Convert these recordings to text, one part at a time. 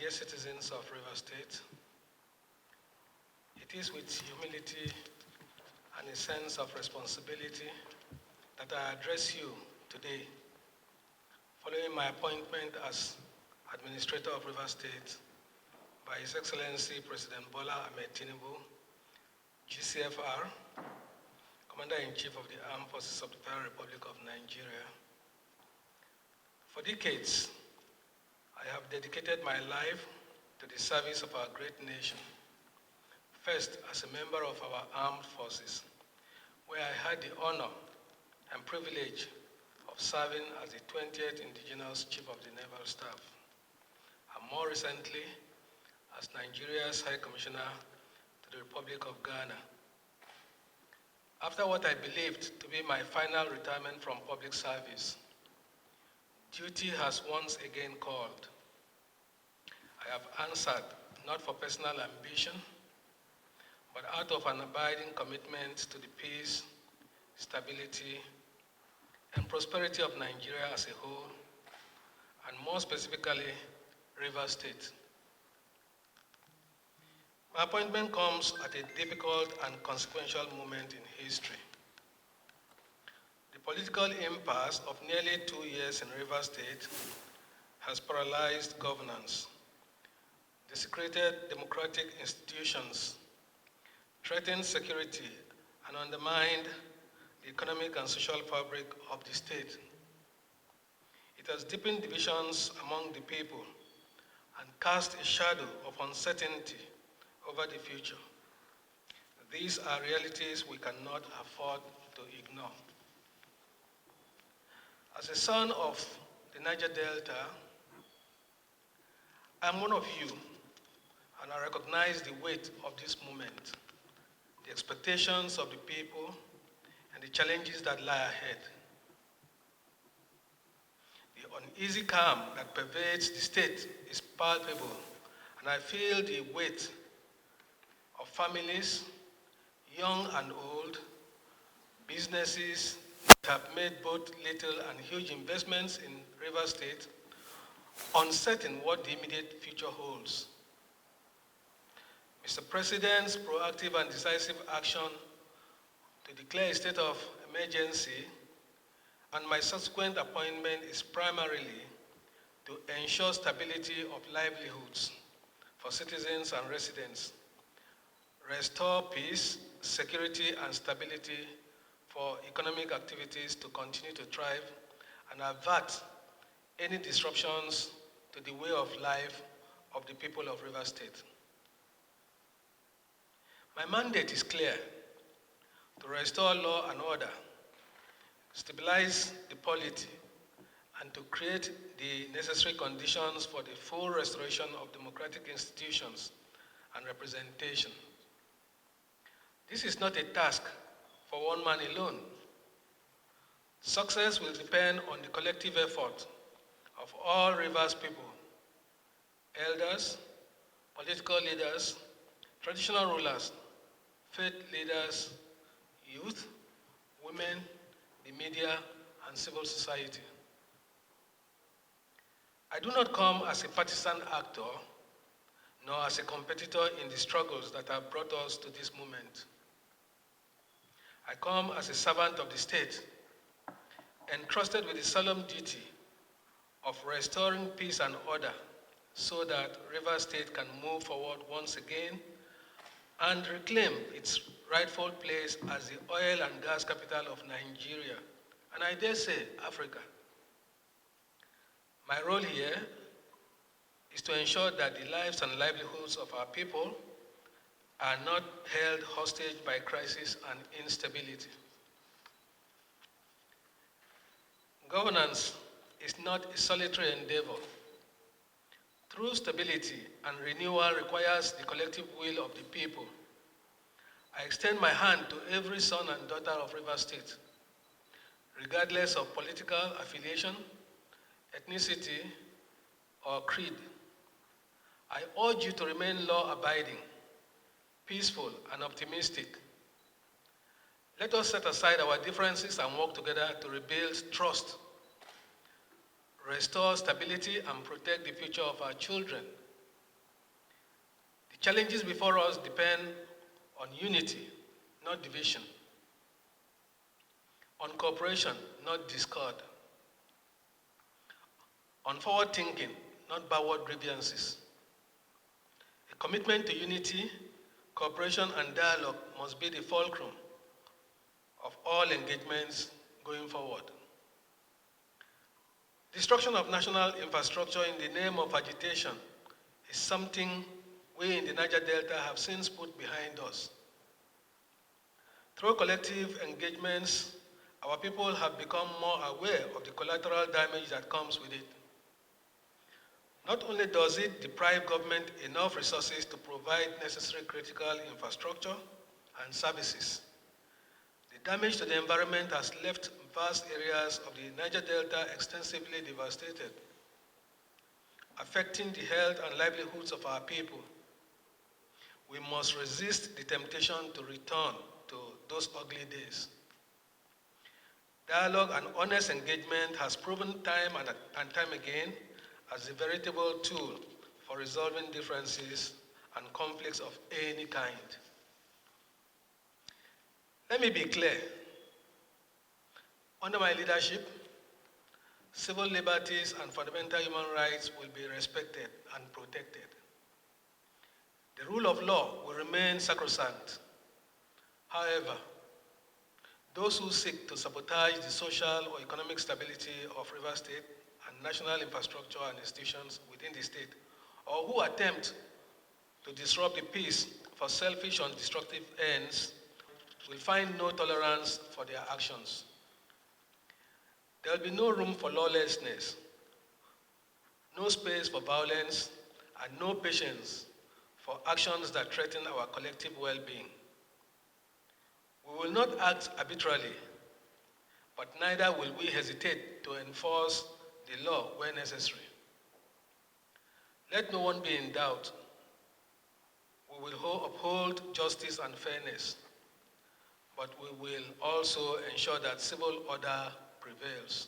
dear citizens of River State, it is with humility and a sense of responsibility that I address you today, following my appointment as Administrator of River State by His Excellency President Bola Ahmed Tinubu, GCFR, Commander-in-Chief of the Armed Forces of the Federal Republic of Nigeria. For decades, I have dedicated my life to the service of our great nation. First, as a member of our armed forces, where I had the honor and privilege of serving as the 20th Indigenous Chief of the Naval Staff, and more recently, as Nigeria's High Commissioner to the Republic of Ghana. After what I believed to be my final retirement from public service, duty has once again called. I have answered not for personal ambition, but out of an abiding commitment to the peace, stability, and prosperity of Nigeria as a whole, and more specifically, River State. My appointment comes at a difficult and consequential moment in history. The political impasse of nearly 2 years in River State has paralyzed governance, desecrated democratic institutions, threatened security, and undermined the economic and social fabric of the state. It has deepened divisions among the people and cast a shadow of uncertainty over the future. These are realities we cannot afford to ignore. As a son of the Niger Delta, I'm one of you, and I recognize the weight of this moment, the expectations of the people, and the challenges that lie ahead. The uneasy calm that pervades the state is palpable, and I feel the weight of families, young and old, businesses that have made both little and huge investments in River State, uncertain what the immediate future holds. Mr. President's proactive and decisive action to declare a state of emergency and my subsequent appointment is primarily to ensure stability of livelihoods for citizens and residents, restore peace, security, and stability for economic activities to continue to thrive, and avert any disruptions to the way of life of the people of River State. My mandate is clear: to restore law and order, stabilize the polity, and to create the necessary conditions for the full restoration of democratic institutions and representation. This is not a task for one man alone. Success will depend on the collective effort of all Rivers people, elders, political leaders, traditional rulers, faith leaders, youth, women, the media, and civil society. I do not come as a partisan actor, nor as a competitor in the struggles that have brought us to this moment. I come as a servant of the state, entrusted with the solemn duty of restoring peace and order so that River State can move forward once again and reclaim its rightful place as the oil and gas capital of Nigeria, and I dare say Africa. My role here is to ensure that the lives and livelihoods of our people are not held hostage by crisis and instability. Governance is not a solitary endeavor. True stability and renewal requires the collective will of the people. I extend my hand to every son and daughter of River State, regardless of political affiliation, ethnicity, or creed. I urge you to remain law-abiding, peaceful, and optimistic. Let us set aside our differences and work together to rebuild trust, restore stability, and protect the future of our children Challenges before us depend on unity, not division, on cooperation, not discord, on forward thinking, not backward grievances. A commitment to unity, cooperation, and dialogue must be the fulcrum of all engagements going forward. Destruction of national infrastructure in the name of agitation is something we in the Niger Delta have since put behind us. Through collective engagements, our people have become more aware of the collateral damage that comes with it. Not only does it deprive government enough resources to provide necessary critical infrastructure and services, the damage to the environment has left vast areas of the Niger Delta extensively devastated, affecting the health and livelihoods of our people. We must resist the temptation to return to those ugly days. Dialogue and honest engagement has proven time and time again as a veritable tool for resolving differences and conflicts of any kind. Let me be clear. Under my leadership, civil liberties and fundamental human rights will be respected and protected. The rule of law will remain sacrosanct. However, those who seek to sabotage the social or economic stability of Rivers State and national infrastructure and institutions within the state, or who attempt to disrupt the peace for selfish and destructive ends, will find no tolerance for their actions. There will be no room for lawlessness, no space for violence, and no patience for actions that threaten our collective well-being. We will not act arbitrarily, but neither will we hesitate to enforce the law where necessary. Let no one be in doubt. We will uphold justice and fairness, but we will also ensure that civil order prevails.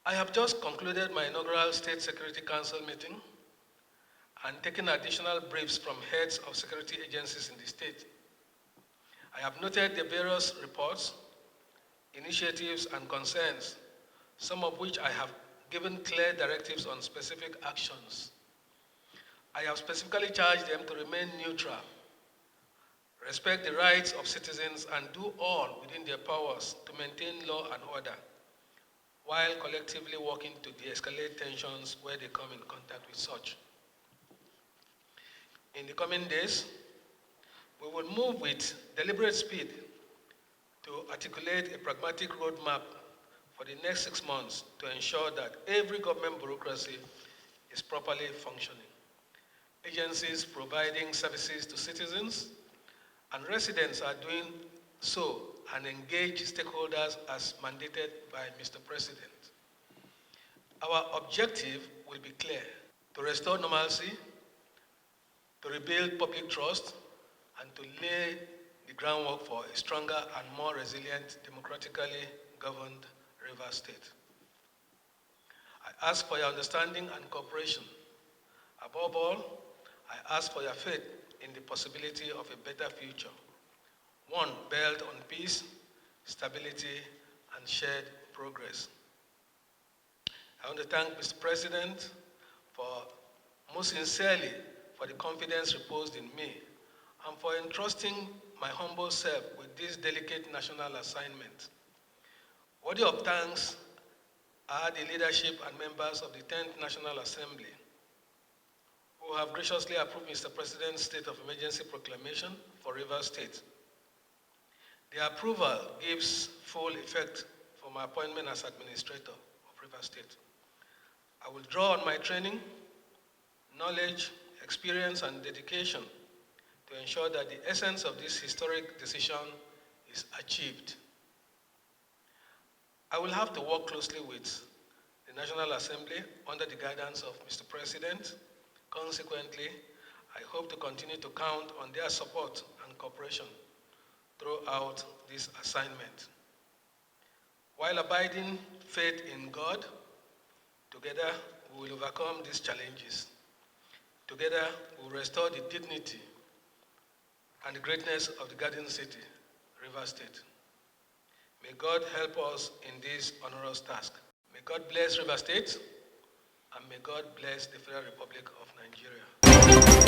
I have just concluded my inaugural State Security Council meeting and taken additional briefs from heads of security agencies in the state. I have noted the various reports, initiatives, and concerns, some of which I have given clear directives on specific actions. I have specifically charged them to remain neutral, respect the rights of citizens, and do all within their powers to maintain law and order, while collectively working to de-escalate tensions where they come in contact with such. In the coming days, we will move with deliberate speed to articulate a pragmatic roadmap for the next 6 months to ensure that every government bureaucracy is properly functioning. Agencies providing services to citizens and residents are doing so and engage stakeholders as mandated by Mr. President. Our objective will be clear: to restore normalcy, to rebuild public trust, and to lay the groundwork for a stronger and more resilient, democratically governed Rivers State. I ask for your understanding and cooperation. Above all, I ask for your faith in the possibility of a better future, one built on peace, stability, and shared progress. I want to thank Mr. President for most sincerely for the confidence reposed in me and for entrusting my humble self with this delicate national assignment. Worthy of thanks are the leadership and members of the 10th National Assembly who have graciously approved Mr. President's state of emergency proclamation for Rivers State. The approval gives full effect for my appointment as administrator of Rivers State. I will draw on my training, knowledge, experience, and dedication to ensure that the essence of this historic decision is achieved. I will have to work closely with the National Assembly under the guidance of Mr. President. Consequently, I hope to continue to count on their support and cooperation throughout this assignment. While abiding faith in God, together we will overcome these challenges. Together, we will restore the dignity and the greatness of the Garden City, River State. May God help us in this onerous task. May God bless River State, and may God bless the Federal Republic of Nigeria.